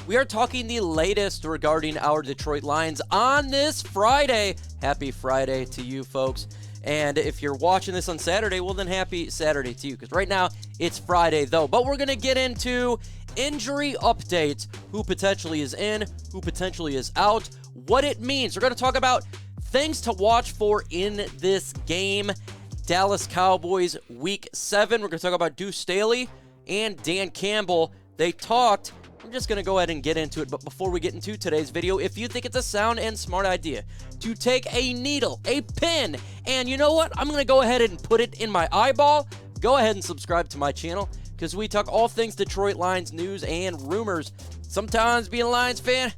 We are talking the latest regarding our Detroit Lions on this Friday. Happy Friday to you folks. And if you're watching this on Saturday, well then happy Saturday to you, because right now it's Friday though. But we're going to get into injury updates, who potentially is in, who potentially is out, what it means. We're going to talk about things to watch for in this game. Dallas Cowboys Week 7. We're going to talk about Deuce Staley and Dan Campbell. They talked. I'm just going to go ahead and get into it. But before we get into today's video, if you think it's a sound and smart idea to take a needle, a pin, and you know what? I'm going to go ahead and put it in my eyeball. Go ahead and subscribe to my channel, because we talk all things Detroit Lions news and rumors. Sometimes being a Lions fan,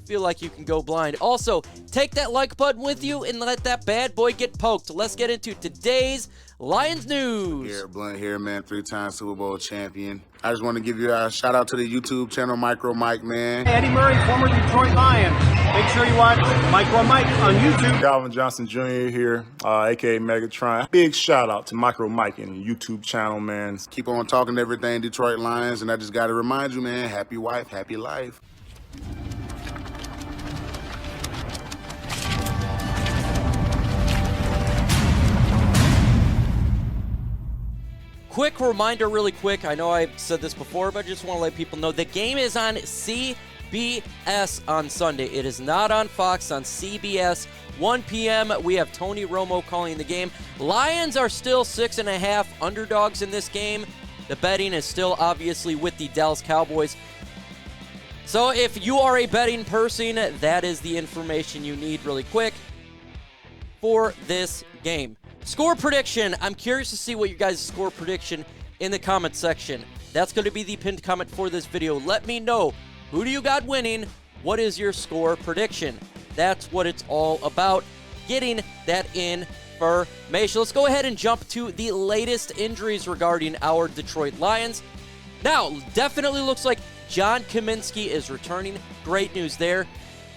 feel like you can go blind. Also, take that like button with you and let that bad boy get poked. Let's get into today's Lions news. Garrett Blunt here, man, 3-time Super Bowl champion. I just want to give you a shout out to the YouTube channel, Micro Mike, man. Eddie Murray, former Detroit Lion. Make sure you watch Micro Mike on YouTube. Calvin Johnson Jr. here, a.k.a. Megatron. Big shout out to Micro Mike and the YouTube channel, man. Keep on talking everything Detroit Lions, and I just got to remind you, man, happy wife, happy life. Quick reminder, really quick. I know I've said this before, but I just want to let people know the game is on CBS on Sunday. It is not on Fox, on CBS. 1 p.m. We have Tony Romo calling the game. Lions are still 6.5 underdogs in this game. The betting is still obviously with the Dallas Cowboys. So if you are a betting person, that is the information you need really quick for this game. Score prediction. I'm curious to see what you guys' score prediction in the comment section. That's going to be the pinned comment for this video. Let me know, who do you got winning? What is your score prediction? That's what it's all about, getting that information. Let's go ahead and jump to the latest injuries regarding our Detroit Lions. Now, definitely looks like John Cominsky is returning. Great news there.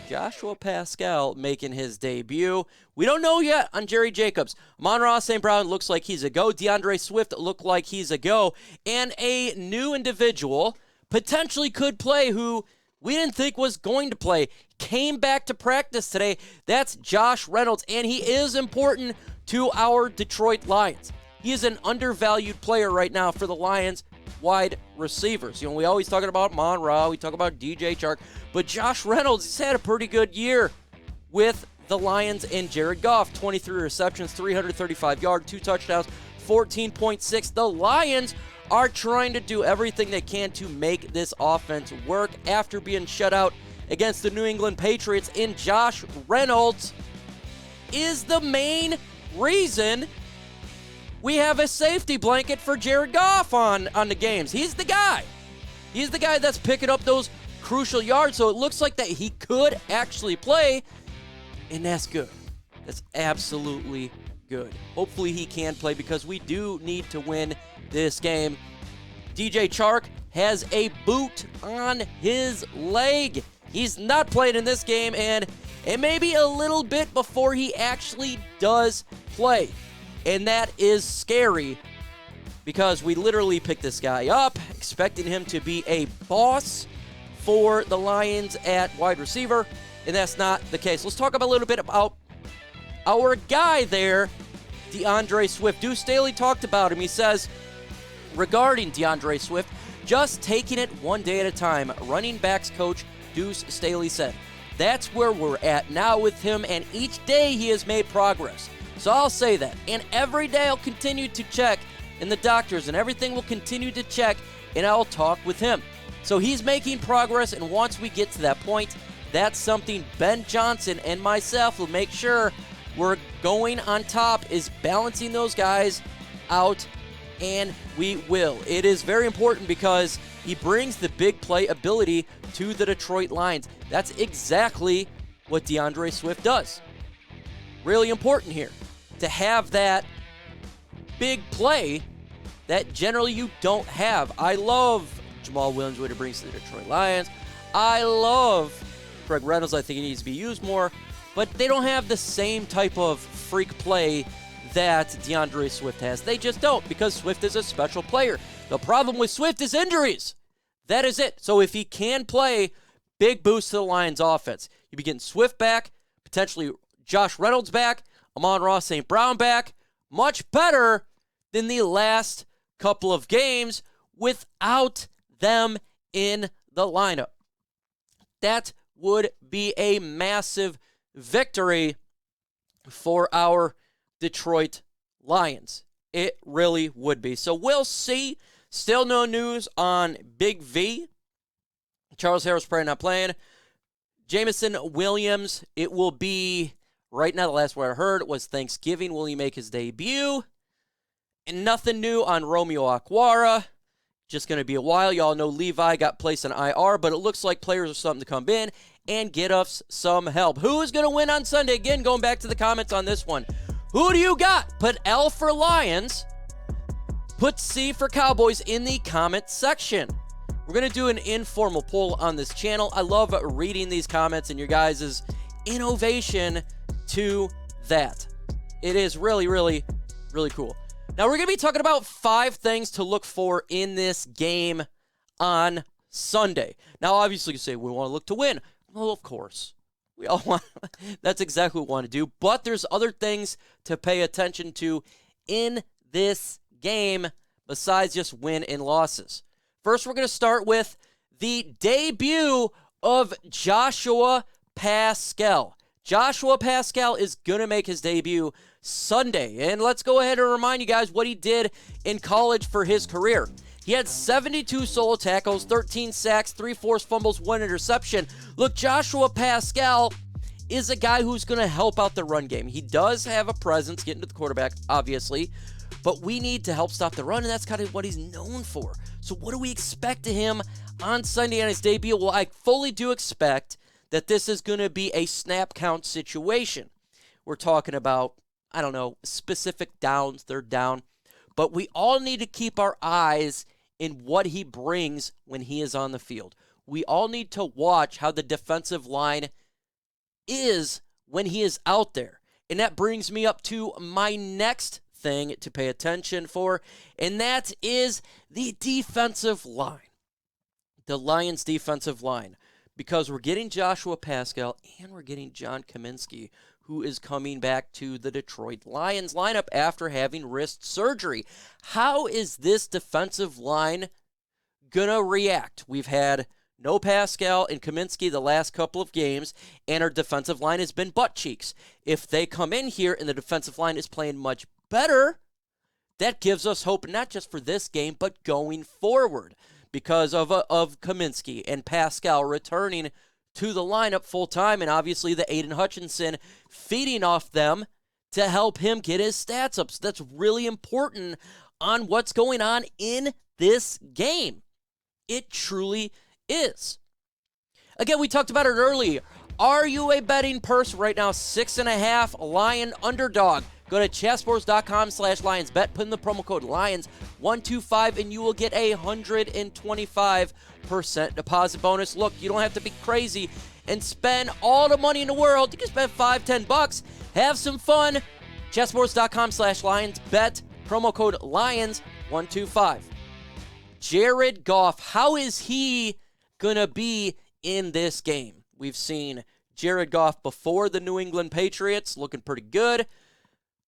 Joshua Paschal making his debut. We don't know yet on Jerry Jacobs. Amon-Ra St. Brown looks like he's a go. DeAndre Swift looked like he's a go. And a new individual potentially could play who we didn't think was going to play. Came back to practice today. That's Josh Reynolds, and he is important to our Detroit Lions. He is an undervalued player right now for the Lions wide receivers. You know, we always talking about Amon-Ra, we talk about DJ Chark, but Josh Reynolds has had a pretty good year with the Lions and Jared Goff. 23 receptions, 335 yards, 2 touchdowns, 14.6. The Lions are trying to do everything they can to make this offense work after being shut out against the New England Patriots, and Josh Reynolds is the main reason we have a safety blanket for Jared Goff on the games. He's the guy. He's the guy that's picking up those crucial yards, so it looks like that he could actually play, and that's good. That's absolutely good. Hopefully he can play, because we do need to win this game. DJ Chark has a boot on his leg. He's not playing in this game, and it may be a little bit before he actually does play. And that is scary, because we literally picked this guy up, expecting him to be a boss for the Lions at wide receiver, and that's not the case. Let's talk a little bit about our guy there, DeAndre Swift. Deuce Staley talked about him. He says, regarding DeAndre Swift, just taking it one day at a time. Running backs coach Deuce Staley said, that's where we're at now with him, and each day he has made progress. So I'll say that. And every day I'll continue to check, and the doctors and everything will continue to check, and I'll talk with him. So he's making progress, and once we get to that point, that's something Ben Johnson and myself will make sure we're going on top, is balancing those guys out, and we will. It is very important because he brings the big play ability to the Detroit Lions. That's exactly what DeAndre Swift does. Really important here to have that big play that generally you don't have. I love Jamal Williams, what he brings to the Detroit Lions. I love Craig Reynolds. I think he needs to be used more, but they don't have the same type of freak play that DeAndre Swift has. They just don't, because Swift is a special player. The problem with Swift is injuries. That is it. So if he can play, big boost to the Lions offense. You'd be getting Swift back, potentially Josh Reynolds back, Amon-Ra St. Brown back. Much better than the last couple of games without them in the lineup. That would be a massive victory for our Detroit Lions. It really would be. So we'll see. Still no news on Big V. Charles Harris probably not playing. Jameson Williams, it will be, right now the last word I heard was Thanksgiving. Will he make his debut? And nothing new on Romeo Okwara. Just going to be a while. Y'all know Levi got placed on IR, but it looks like players are starting to come in and get us some help. Who is going to win on Sunday? Again, going back to the comments on this one. Who do you got? Put L for Lions. Put C for Cowboys in the comment section. We're going to do an informal poll on this channel. I love reading these comments and your guys' innovation to that. It is really, really, really cool. Now, we're going to be talking about 5 things to look for in this game on Sunday. Now, obviously, you say, we want to look to win. Well, of course. We all want, that's exactly what we want to do. But there's other things to pay attention to in this game besides just win and losses. First, we're going to start with the debut of Joshua Paschal. Joshua Paschal is going to make his debut Sunday. And let's go ahead and remind you guys what he did in college for his career. He had 72 solo tackles, 13 sacks, 3 forced fumbles, 1 interception. Look, Joshua Paschal is a guy who's going to help out the run game. He does have a presence getting to the quarterback, obviously, but we need to help stop the run, and that's kind of what he's known for. So what do we expect to him on Sunday on his debut? Well, I fully do expect that this is going to be a snap count situation. We're talking about, I don't know, specific downs, third down, but we all need to keep our eyes in what he brings when he is on the field. We all need to watch how the defensive line is when he is out there. And that brings me up to my next thing to pay attention for, and that is the defensive line. The Lions' defensive line. Because we're getting Joshua Paschal and we're getting John Cominsky, who is coming back to the Detroit Lions lineup after having wrist surgery. How is this defensive line going to react? We've had no Paschal and Cominsky the last couple of games, and our defensive line has been butt cheeks. If they come in here and the defensive line is playing much better, that gives us hope not just for this game, but going forward because of Cominsky and Paschal returning to the lineup full-time, and obviously the Aiden Hutchinson feeding off them to help him get his stats up. So that's really important on what's going on in this game. It truly is. Again, we talked about it earlier. Are you a betting person right now? 6.5 Lion underdog. Go to chessboards.com/lionsbet. Put in the promo code LIONS125 and you will get a 125% deposit bonus. Look, you don't have to be crazy and spend all the money in the world. You can spend $5-10. Have some fun. Chessboards.com/lionsbet. Promo code LIONS125. Jared Goff, how is he going to be in this game? We've seen Jared Goff before the New England Patriots looking pretty good.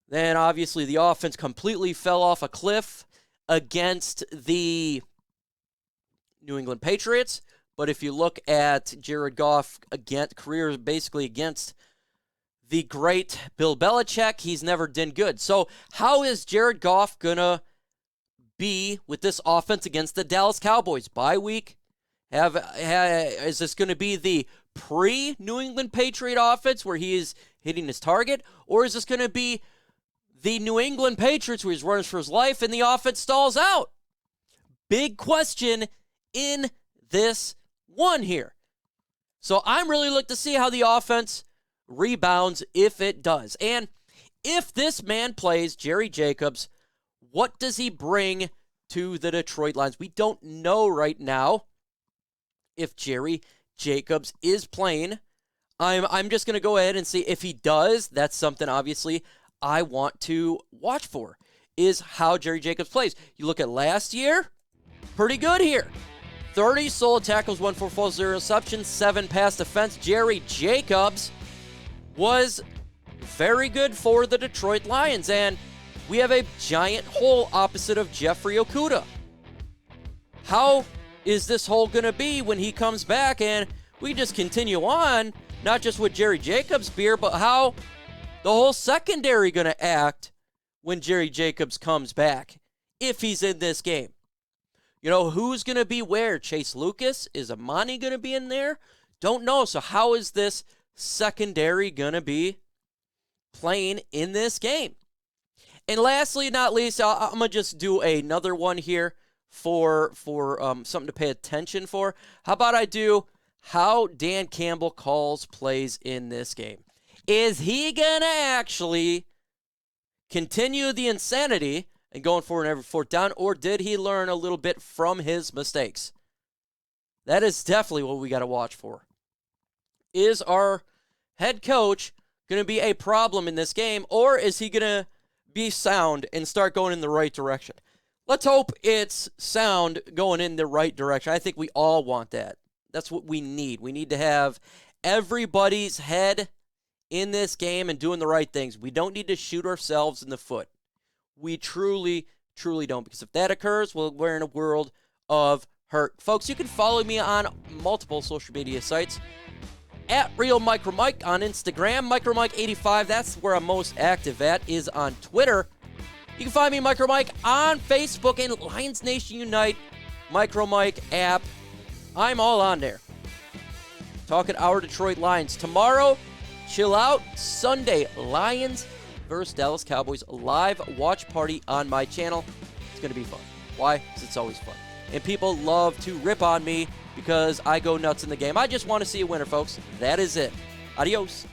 Then, obviously, the offense completely fell off a cliff against the New England Patriots. But if you look at Jared Goff, career basically against the great Bill Belichick, he's never done good. So how is Jared Goff going to be with this offense against the Dallas Cowboys? Bye week? Is this going to be the pre-New England Patriot offense where he is hitting his target? Or is this going to be the New England Patriots where he's running for his life and the offense stalls out? Big question in this one here. So I'm really looking to see how the offense rebounds if it does. And if this man plays, Jerry Jacobs, what does he bring to the Detroit Lions? We don't know right now if Jerry Jacobs is playing. I'm just going to go ahead and see if he does. That's something, obviously, I want to watch for, is how Jerry Jacobs plays. You look at last year, pretty good here. 30 solo tackles, 1 for 4, 0 interceptions, 7 pass defense. Jerry Jacobs was very good for the Detroit Lions, and we have a giant hole opposite of Jeffrey Okudah. How is this hole going to be when he comes back? And we just continue on, not just with Jerry Jacobs' beer, but how the whole secondary going to act when Jerry Jacobs comes back, if he's in this game. You know, who's going to be where? Chase Lucas? Is Amani going to be in there? Don't know. So how is this secondary going to be playing in this game? And lastly, not least, I'm going to just do another one here for something to pay attention for. How about I do how Dan Campbell calls plays in this game? Is he going to actually continue the insanity and going for an every fourth down, or did he learn a little bit from his mistakes? That is definitely what we got to watch for. Is our head coach going to be a problem in this game, or is he going to be sound and start going in the right direction? Let's hope it's sound going in the right direction. I think we all want that. That's what we need. We need to have everybody's head in this game and doing the right things. We don't need to shoot ourselves in the foot. We truly, truly don't. Because if that occurs, well, we're in a world of hurt. Folks, you can follow me on multiple social media sites. At Real Micro Mike on Instagram. Micro Mike 85, that's where I'm most active at, is on Twitter. You can find me, Micro Mike, on Facebook and Lions Nation Unite Micro Mike app. I'm all on there. Talking our Detroit Lions. Tomorrow, chill out. Sunday, Lions versus Dallas Cowboys live watch party on my channel. It's going to be fun. Why? Because it's always fun. And people love to rip on me because I go nuts in the game. I just want to see a winner, folks. That is it. Adios.